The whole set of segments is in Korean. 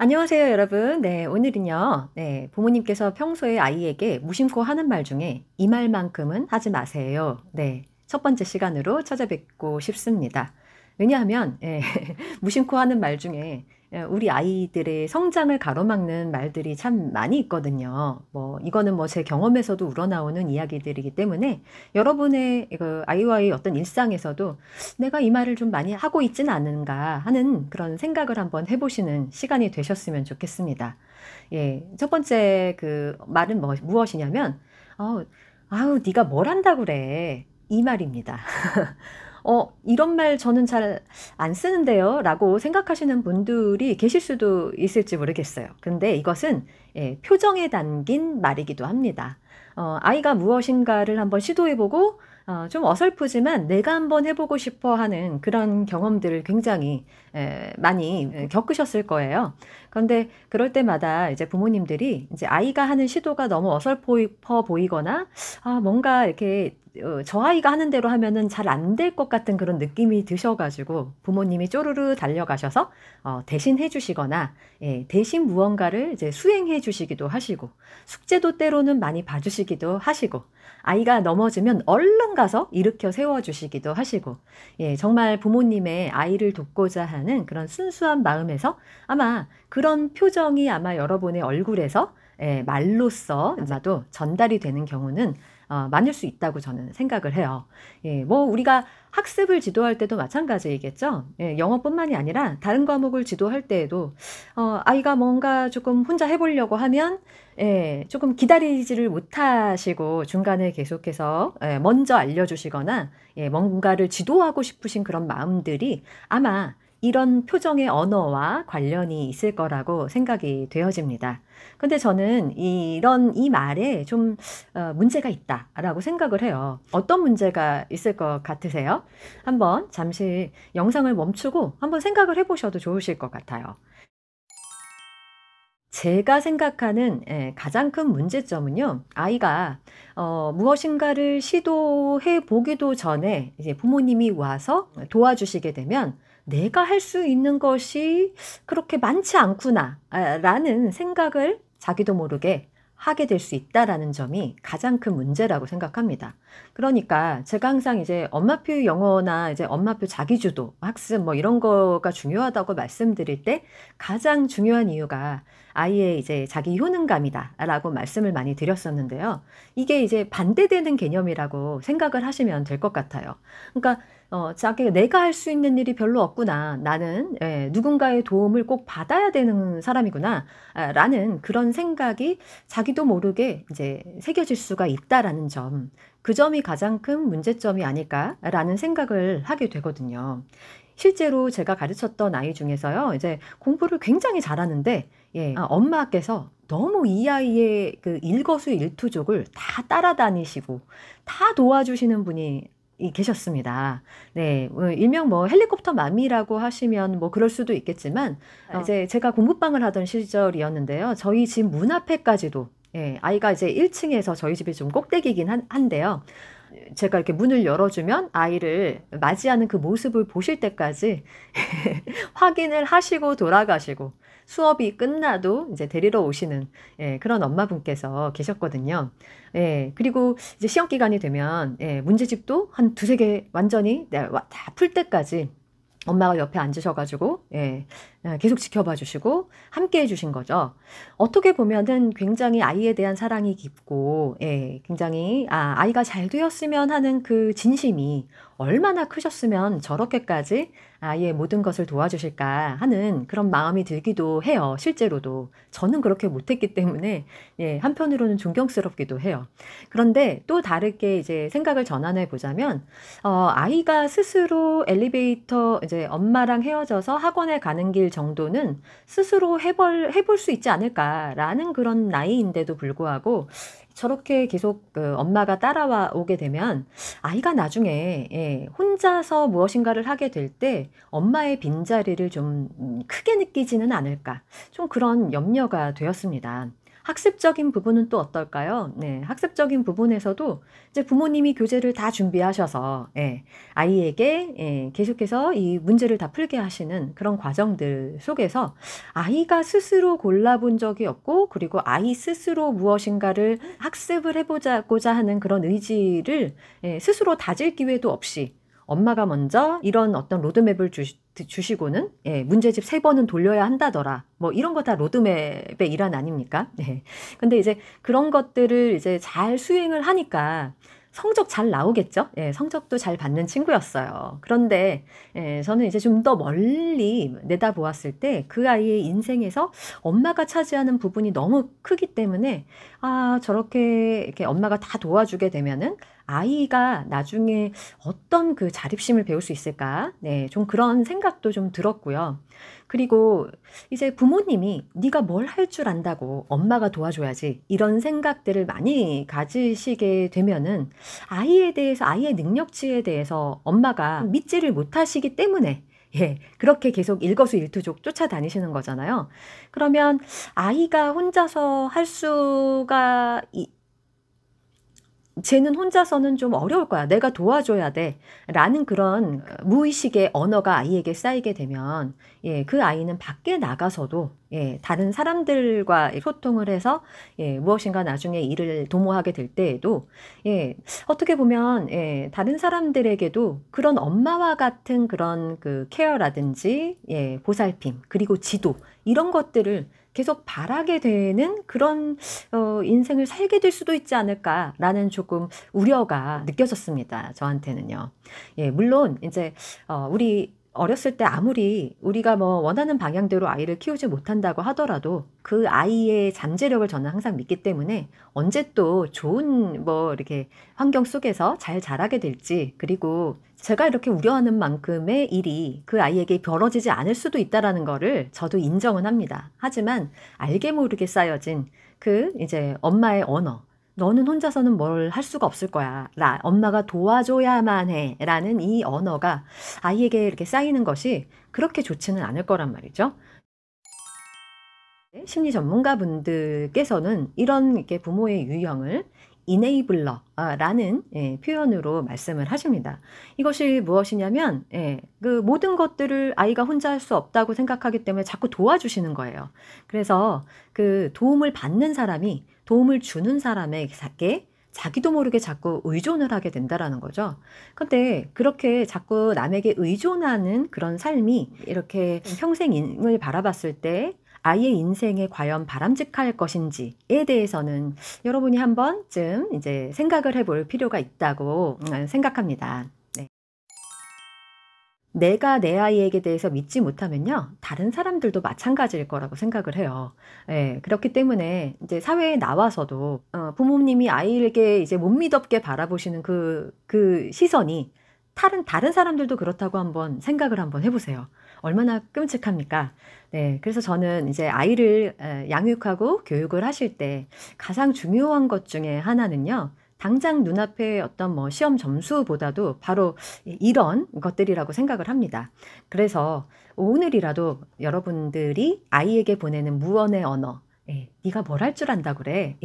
안녕하세요, 여러분. 네, 오늘은요. 네, 부모님께서 평소에 아이에게 무심코 하는 말 중에 이 말만큼은 하지 마세요. 네, 첫 번째 시간으로 찾아뵙고 싶습니다. 왜냐하면 무심코 하는 말 중에 우리 아이들의 성장을 가로막는 말들이 참 많이 있거든요. 뭐 이거는 뭐 제 경험에서도 우러나오는 이야기들이기 때문에 여러분의 그 아이와의 어떤 일상에서도 내가 이 말을 좀 많이 하고 있진 않은가 하는 그런 생각을 한번 해보시는 시간이 되셨으면 좋겠습니다. 예, 첫 번째 그 말은 무엇이냐면, 아우, 아우, 네가 뭘 한다 그래. 이 말입니다. 이런 말 저는 잘 안 쓰는데요. 라고 생각하시는 분들이 계실 수도 있을지 모르겠어요. 근데 이것은 표정에 담긴 말이기도 합니다. 아이가 무엇인가를 한번 시도해보고 좀 어설프지만 내가 한번 해보고 싶어 하는 그런 경험들을 굉장히 많이 겪으셨을 거예요. 그런데 그럴 때마다 이제 부모님들이 이제 아이가 하는 시도가 너무 어설퍼 보이거나 뭔가 이렇게 저 아이가 하는 대로 하면은 잘 안 될 것 같은 그런 느낌이 드셔가지고 부모님이 쪼르르 달려가셔서 대신 해주시거나 대신 무언가를 이제 수행해 주시기도 하시고 숙제도 때로는 많이 봐주시기도 하시고 아이가 넘어지면 얼른 가서 일으켜 세워주시기도 하시고 정말 부모님의 아이를 돕고자 하는 그런 순수한 마음에서 아마 그런 표정이 아마 여러분의 얼굴에서 말로써 아마도 전달이 되는 경우는 많을 수 있다고 저는 생각을 해요. 뭐 우리가 학습을 지도할 때도 마찬가지이겠죠. 영어뿐만이 아니라 다른 과목을 지도할 때에도 아이가 뭔가 조금 혼자 해보려고 하면 조금 기다리지를 못하시고 중간에 계속해서 먼저 알려주시거나 뭔가를 지도하고 싶으신 그런 마음들이 아마 이런 표정의 언어와 관련이 있을 거라고 생각이 되어집니다. 근데 저는 이 말에 좀 문제가 있다라고 생각을 해요. 어떤 문제가 있을 것 같으세요? 한번 잠시 영상을 멈추고 한번 생각을 해보셔도 좋으실 것 같아요. 제가 생각하는 가장 큰 문제점은요. 아이가 무엇인가를 시도해 보기도 전에 이제 부모님이 와서 도와주시게 되면 '내가 할 수 있는 것이 그렇게 많지 않구나.' 라는 생각을 자기도 모르게 하게 될 수 있다라는 점이 가장 큰 문제라고 생각합니다. 그러니까 제가 항상 이제 엄마표 영어나 이제 엄마표 자기주도 학습 뭐 이런 거가 중요하다고 말씀드릴 때 가장 중요한 이유가 아이의 이제 자기 효능감이다라고 말씀을 많이 드렸었는데요. 이게 이제 반대되는 개념이라고 생각을 하시면 될 것 같아요. 그러니까 자기가 '내가 할 수 있는 일이 별로 없구나. 나는 누군가의 도움을 꼭 받아야 되는 사람이구나.' 라는 그런 생각이 자기도 모르게 이제 새겨질 수가 있다라는 점. 그 점이 가장 큰 문제점이 아닐까라는 생각을 하게 되거든요. 실제로 제가 가르쳤던 아이 중에서요. 이제 공부를 굉장히 잘하는데 엄마께서 너무 이 아이의 그 일거수일투족을 다 따라다니시고 다 도와주시는 분이 계셨습니다. 네. 일명 뭐 헬리콥터 맘이라고 하시면 뭐 그럴 수도 있겠지만 이제 제가 공부방을 하던 시절이었는데요. 저희 집 문 앞에까지도 아이가 이제 1 층에서 저희 집이 좀 꼭대기이긴 한데요. 제가 이렇게 문을 열어주면 아이를 맞이하는 그 모습을 보실 때까지 확인을 하시고 돌아가시고 수업이 끝나도 이제 데리러 오시는 그런 엄마분께서 계셨거든요. 그리고 이제 시험 기간이 되면 문제집도 한 두세 개 완전히 다 풀 때까지 엄마가 옆에 앉으셔 가지고 계속 지켜봐 주시고 함께 해 주신 거죠. 어떻게 보면은 굉장히 아이에 대한 사랑이 깊고 굉장히 아이가 잘 되었으면 하는 그 진심이 얼마나 크셨으면 저렇게까지 아이의 모든 것을 도와주실까 하는 그런 마음이 들기도 해요, 실제로도. 저는 그렇게 못했기 때문에 한편으로는 존경스럽기도 해요. 그런데 또 다르게 이제 생각을 전환해 보자면 아이가 스스로 엘리베이터 이제 엄마랑 헤어져서 학원에 가는 길 정도는 스스로 해볼 수 있지 않을까라는 그런 나이인데도 불구하고 저렇게 계속 그 엄마가 따라와 오게 되면 아이가 나중에 혼자서 무엇인가를 하게 될 때 엄마의 빈자리를 좀 크게 느끼지는 않을까. 좀 그런 염려가 되었습니다. 학습적인 부분은 또 어떨까요? 네, 학습적인 부분에서도 이제 부모님이 교재를 다 준비하셔서 예, 아이에게 계속해서 이 문제를 다 풀게 하시는 그런 과정들 속에서 아이가 스스로 골라본 적이 없고, 그리고 아이 스스로 무엇인가를 학습을 해보자고자 하는 그런 의지를 스스로 다질 기회도 없이 엄마가 먼저 이런 어떤 로드맵을 주시고는 문제집 3번은 돌려야 한다더라. 뭐 이런 거 다 로드맵의 일환 아닙니까? 근데 이제 그런 것들을 이제 잘 수행을 하니까 성적 잘 나오겠죠? 성적도 잘 받는 친구였어요. 그런데 저는 이제 좀 더 멀리 내다보았을 때 그 아이의 인생에서 엄마가 차지하는 부분이 너무 크기 때문에 저렇게 이렇게 엄마가 다 도와주게 되면은 아이가 나중에 어떤 그 자립심을 배울 수 있을까? 네, 좀 그런 생각도 좀 들었고요. 그리고 이제 부모님이 네가 뭘 할 줄 안다고 엄마가 도와줘야지 이런 생각들을 많이 가지시게 되면은 아이에 대해서, 아이의 능력치에 대해서 엄마가 믿지를 못하시기 때문에 그렇게 계속 일거수일투족 쫓아다니시는 거잖아요. 그러면 아이가 혼자서 할 수가 쟤는 혼자서는 좀 어려울 거야. 내가 도와줘야 돼. 라는 그런 무의식의 언어가 아이에게 쌓이게 되면 그 아이는 밖에 나가서도 다른 사람들과 소통을 해서 무엇인가 나중에 일을 도모하게 될 때에도 어떻게 보면 다른 사람들에게도 그런 엄마와 같은 그런 그 케어라든지 보살핌, 그리고 지도, 이런 것들을 계속 바라게 되는 그런 인생을 살게 될 수도 있지 않을까라는 조금 우려가 느껴졌습니다. 저한테는요. 물론 이제 우리 어렸을 때 아무리 우리가 뭐 원하는 방향대로 아이를 키우지 못한다고 하더라도 그 아이의 잠재력을 저는 항상 믿기 때문에 언제 또 좋은 뭐 이렇게 환경 속에서 잘 자라게 될지, 그리고 제가 이렇게 우려하는 만큼의 일이 그 아이에게 벌어지지 않을 수도 있다라는 거를 저도 인정은 합니다. 하지만 알게 모르게 쌓여진 그 이제 엄마의 언어, 너는 혼자서는 뭘 할 수가 없을 거야. 엄마가 도와줘야만 해. 라는 이 언어가 아이에게 이렇게 쌓이는 것이 그렇게 좋지는 않을 거란 말이죠. 심리 전문가분들께서는 이런 이렇게 부모의 유형을 이네이블러라는 표현으로 말씀을 하십니다. 이것이 무엇이냐면 그 모든 것들을 아이가 혼자 할 수 없다고 생각하기 때문에 자꾸 도와주시는 거예요. 그래서 그 도움을 받는 사람이 도움을 주는 사람에게 자기도 모르게 자꾸 의존을 하게 된다라는 거죠. 근데 그렇게 자꾸 남에게 의존하는 그런 삶이 이렇게 평생을 바라봤을 때 아이의 인생에 과연 바람직할 것인지에 대해서는 여러분이 한 번쯤 이제 생각을 해볼 필요가 있다고 생각합니다. 네. 내가 내 아이에게 대해서 믿지 못하면요, 다른 사람들도 마찬가지일 거라고 생각을 해요. 그렇기 때문에 이제 사회에 나와서도 부모님이 아이에게 이제 못 믿었게 바라보시는 그 시선이 다른 사람들도 그렇다고 한번 생각을 한번 해보세요. 얼마나 끔찍합니까? 네, 그래서 저는 이제 아이를 양육하고 교육을 하실 때 가장 중요한 것 중에 하나는요, 당장 눈앞에 어떤 뭐 시험 점수보다도 바로 이런 것들이라고 생각을 합니다. 그래서 오늘이라도 여러분들이 아이에게 보내는 무언의 언어, 네가 뭘 할 줄 안다 그래.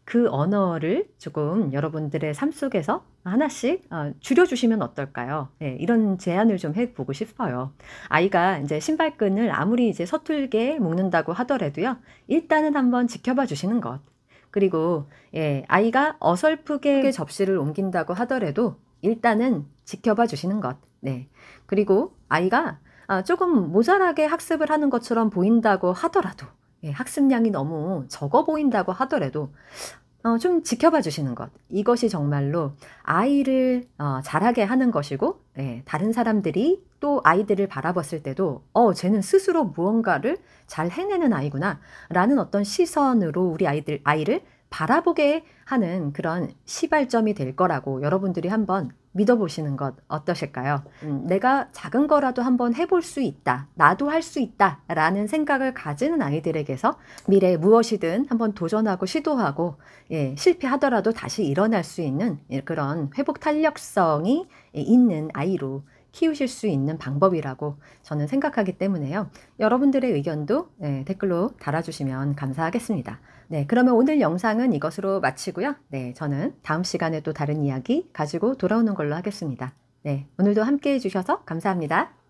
그 언어를 조금 여러분들의 삶 속에서 하나씩 줄여주시면 어떨까요? 이런 제안을 좀 해보고 싶어요. 아이가 이제 신발끈을 아무리 이제 서툴게 묶는다고 하더라도요, 일단은 한번 지켜봐 주시는 것. 그리고 아이가 어설프게 접시를 옮긴다고 하더라도 일단은 지켜봐 주시는 것. 그리고 아이가 조금 모자라게 학습을 하는 것처럼 보인다고 하더라도, 학습량이 너무 적어 보인다고 하더라도 좀 지켜봐 주시는 것. 이것이 정말로 아이를 잘하게 하는 것이고, 다른 사람들이 또 아이들을 바라봤을 때도 쟤는 스스로 무언가를 잘 해내는 아이구나 라는 어떤 시선으로 우리 아이를 바라보게 하는 그런 시발점이 될 거라고 여러분들이 한번 믿어보시는 것 어떠실까요? 내가 작은 거라도 한번 해볼 수 있다, 나도 할 수 있다 라는 생각을 가지는 아이들에게서 미래에 무엇이든 한번 도전하고 시도하고 실패하더라도 다시 일어날 수 있는 그런 회복 탄력성이 있는 아이로 키우실 수 있는 방법이라고 저는 생각하기 때문에요. 여러분들의 의견도 댓글로 달아주시면 감사하겠습니다. 네, 그러면 오늘 영상은 이것으로 마치고요. 네, 저는 다음 시간에 또 다른 이야기 가지고 돌아오는 걸로 하겠습니다. 네, 오늘도 함께 해주셔서 감사합니다.